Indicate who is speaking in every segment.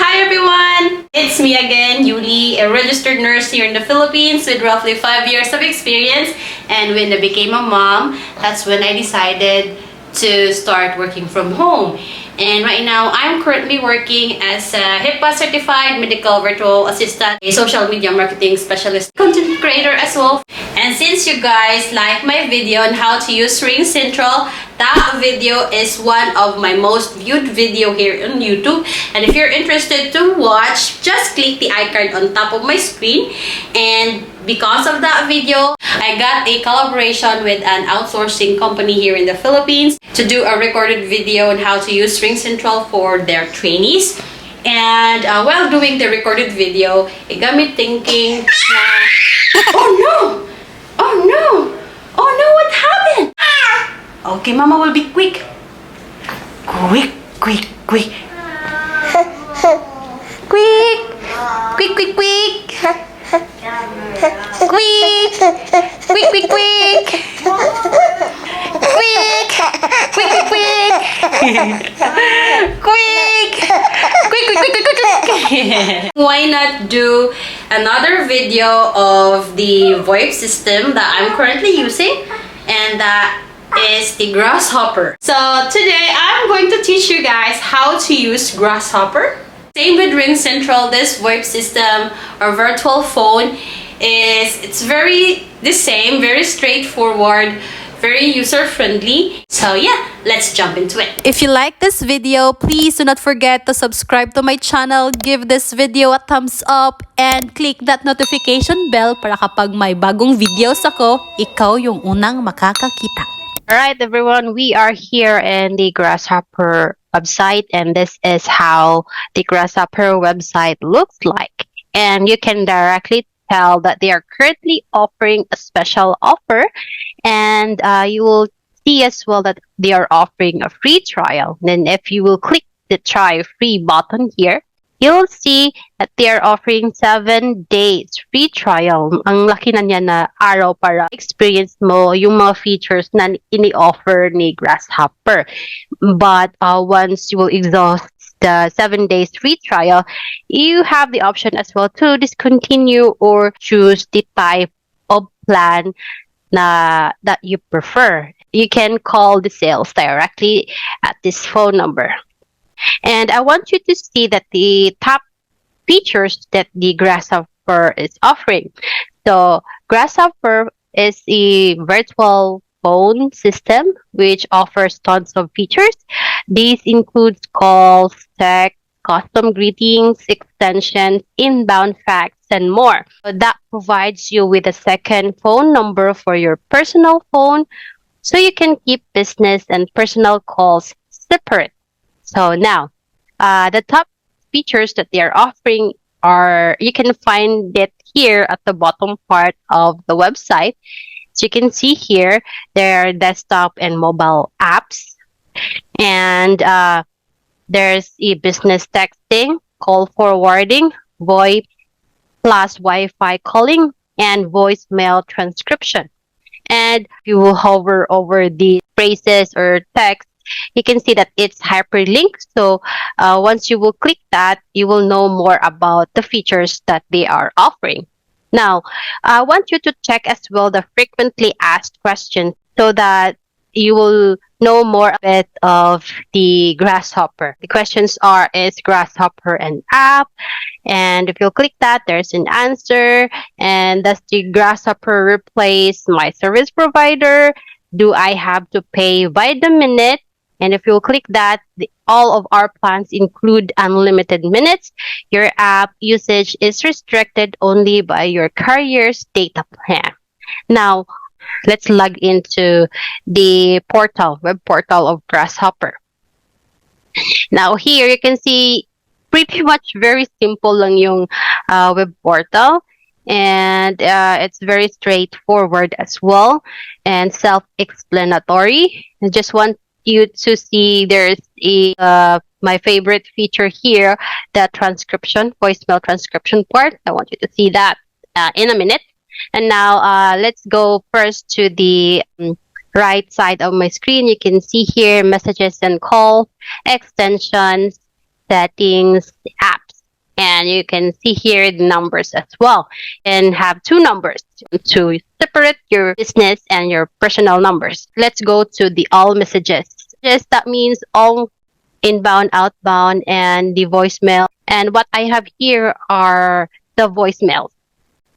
Speaker 1: Hi everyone! It's me again, Yulie, a registered nurse here in the Philippines with roughly 5 years of experience. And when I became a mom, that's when I decided to start working from home. And right now, I'm currently working as a HIPAA certified medical virtual assistant, a social media marketing specialist, content creator as well. And since you guys like my video on how to use Ring Central, that video is one of my most viewed video here on YouTube. And if you're interested to watch, just click the icon on top of my screen. And because of that video, I got a collaboration with an outsourcing company here in the Philippines to do a recorded video on how to use Ring Central for their trainees. And while doing the recorded video, it got me thinking, oh no! Oh no! Oh no, what happened? Okay, Mama will be quick. Quick, quick, quick. Quick! Quick, quick, quick! Quick! Quick, quick, quick! Quick! Quick, quick, quick! Quick! Quick, quick, quick, quick, quick! Why not do another video of the VoIP system that I'm currently using, and that is the Grasshopper. So today I'm going to teach you guys how to use Grasshopper. Same with Ring Central, this VoIP system or virtual phone it's very the same, very straightforward, very user-friendly. So yeah, let's jump into it.
Speaker 2: If you like this video, please do not forget to subscribe to my channel, give this video a thumbs up, and click that notification bell para kapag may bagong videos ako, ikaw yung unang makakakita.
Speaker 3: Alright everyone, we are here in the Grasshopper website, and this is how the Grasshopper website looks like. And you can directly tell that they are currently offering a special offer, and you will see as well that they are offering a free trial. Then if you will click the try free button here, you'll see that they are offering 7 days free trial. Ang laki na niya na araw para experience mo yung mga features na ini-offer ni Grasshopper. But once you will exhaust the 7 days free trial, you have the option as well to discontinue or choose the type of plan that you prefer. You can call the sales directly at this phone number. And I want you to see that the top features that the Grasshopper is offering. So Grasshopper is a virtual phone system which offers tons of features. These includes calls, text, custom greetings, extensions, inbound facts, and more. So that provides you with a second phone number for your personal phone, so you can keep business and personal calls separate. So now, the top features that they are offering are, you can find it here at the bottom part of the website. So you can see here, there are desktop and mobile apps. And there's a business texting, call forwarding, VoIP plus Wi-Fi calling, and voicemail transcription. And if you will hover over the phrases or text, you can see that it's hyperlinked. So once you will click that, you will know more about the features that they are offering. Now, I want you to check as well the frequently asked questions so that you will know more a bit of the Grasshopper. The questions are, is Grasshopper an app? And if you click that, there's an answer. And does the Grasshopper replace my service provider? Do I have to pay by the minute? And if you click that, all of our plans include unlimited minutes. Your app usage is restricted only by your carrier's data plan. Now, let's log into the web portal of Grasshopper. Now here, you can see pretty much very simple lang yung web portal. And it's very straightforward as well and self-explanatory. I just want you to see there's my favorite feature here, the transcription, voicemail transcription part. I want you to see that in a minute. And now let's go first to the right side of my screen. You can see here messages and calls, extensions, settings, apps. And you can see here the numbers as well, and have two numbers to separate your business and your personal numbers. Let's go to the all messages. Just that means all inbound, outbound, and the voicemail. And what I have here are the voicemails.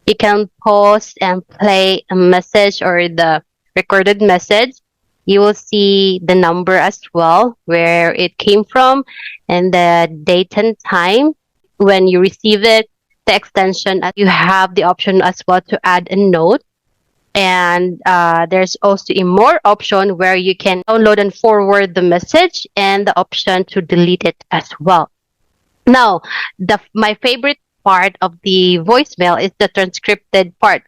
Speaker 3: You can pause and play a message or the recorded message. You will see the number as well, where it came from, and the date and time when you receive it, the extension. You have the option as well to add a note. And there's also a more option where you can download and forward the message, and the option to delete it as well. Now, my favorite part of the voicemail is the transcripted part.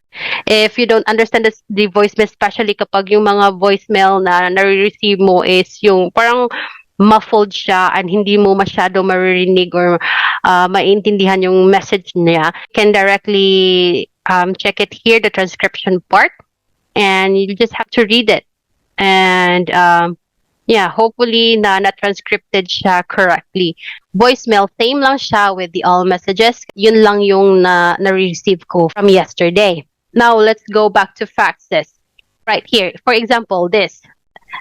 Speaker 3: If you don't understand the voicemail, especially kapag yung mga voicemail na nare-receive mo is yung parang muffled siya and hindi mo masyado maririnig or maintindihan yung message niya, can directly check it here, the transcription part, and you just have to read it. And yeah, hopefully na-transcripted siya correctly. Voicemail, same lang siya with the all messages. Yun lang yung na-receive ko from yesterday. Now, let's go back to faxes. Right here, for example, this.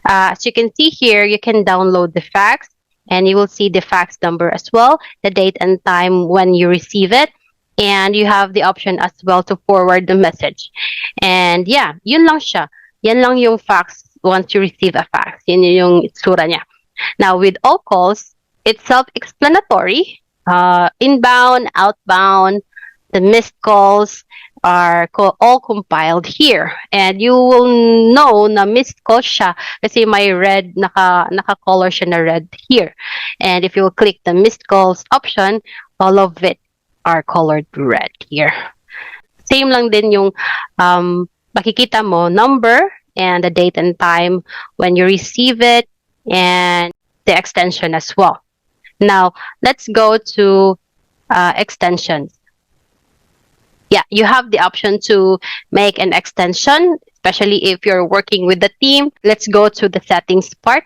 Speaker 3: As you can see here, you can download the fax, and you will see the fax number as well, the date and time when you receive it, and you have the option as well to forward the message. And yeah, yun lang siya. Yan lang yung fax once you receive a fax. Yun yung itsura niya. Now, with all calls, it's self-explanatory. Inbound, outbound, the missed calls are all compiled here. And you will know na missed call siya kasi may red, naka-color siya na red here. And if you will click the missed calls option, all of it are colored red here. Same lang din yung makikita mo number and the date and time when you receive it, and the extension as well. Now, let's go to extensions. Yeah, you have the option to make an extension, especially if you're working with the team. Let's go to the settings part.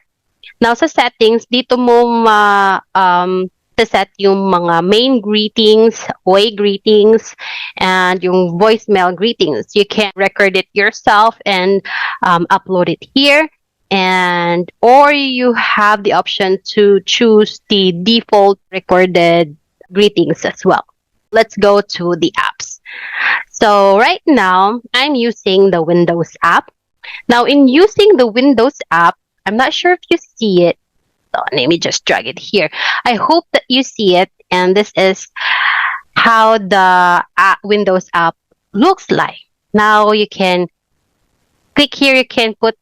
Speaker 3: Now, sa settings, dito mo set yung mga main greetings, way greetings, and yung voicemail greetings. You can record it yourself and upload it here. And or you have the option to choose the default recorded greetings as well. Let's go to the apps. So right now, I'm using the Windows app. Now, in using the Windows app, I'm not sure if you see it. So let me just drag it here. I hope that you see it. And this is how the Windows app looks like. Now you can click here. You can put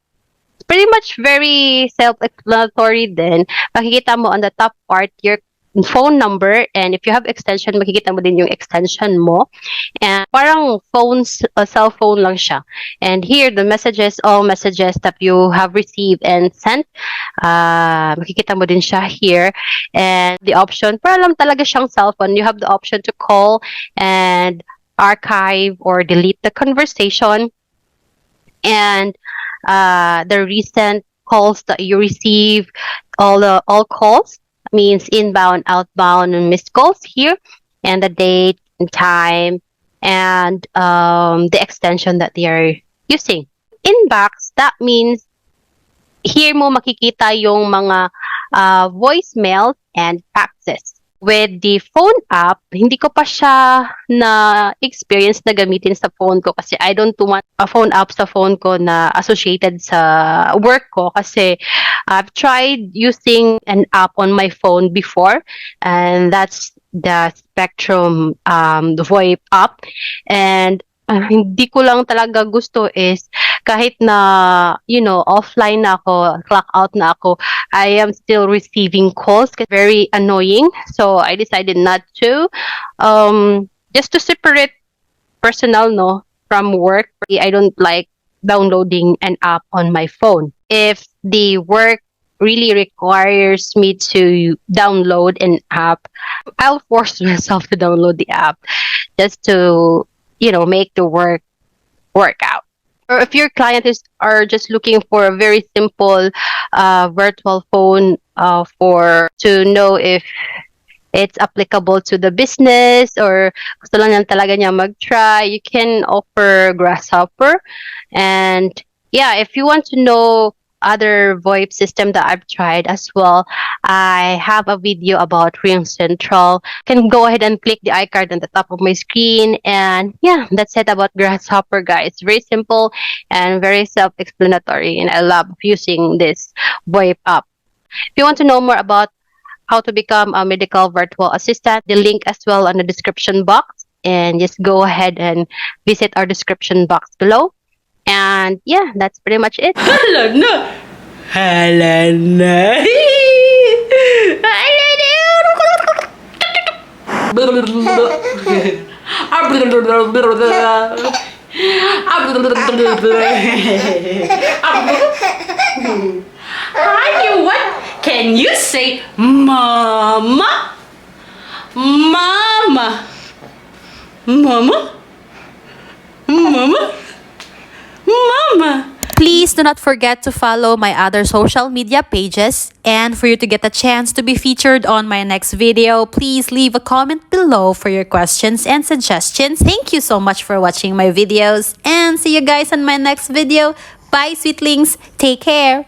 Speaker 3: pretty much very self-explanatory din. Makikita mo on the top part your phone number, and if you have extension, makikita mo din yung extension mo. And parang cell phone lang siya. And here, the messages, all messages that you have received and sent, makikita mo din siya here. And the option, para lang talaga siyang cell phone, you have the option to call and archive or delete the conversation. And the recent calls that you receive, all calls, means inbound, outbound, and missed calls here, and the date and time, and the extension that they are using. Inbox, that means here mo makikita yung mga voicemails and faxes. With the phone app, hindi ko pa siya na-experience na gamitin sa phone ko kasi I don't want a phone app sa phone ko na associated sa work ko kasi I've tried using an app on my phone before, and that's the Spectrum the VoIP app. And hindi ko lang talaga gusto is kahit na, offline na ako, clock out na ako, I am still receiving calls. Very annoying. So I decided not to. Just to separate personal, from work. I don't like downloading an app on my phone. If the work really requires me to download an app, I'll force myself to download the app just to make the work out. Or if your client are just looking for a very simple virtual phone to know if it's applicable to the business or gusto lang niya talaga niya mag-try, you can offer Grasshopper. And yeah, if you want to know other VoIP system that I've tried as well, I have a video about Ring Central. You can go ahead and click the iCard on the top of my screen. And yeah, that's it about Grasshopper, guys. Very simple and very self-explanatory. And I love using this VoIP app. If you want to know more about how to become a medical virtual assistant, the link as well on the description box. And just go ahead and visit our description box below. And yeah, that's pretty much it.
Speaker 1: Hala na! Hala na! Hi, what? Can you say mama? Mama? Mama? Mama? Mama?
Speaker 2: Please do not forget to follow my other social media pages. And for you to get a chance to be featured on my next video, please leave a comment below for your questions and suggestions. Thank you so much for watching my videos. And see you guys on my next video. Bye, sweetlings. Take care.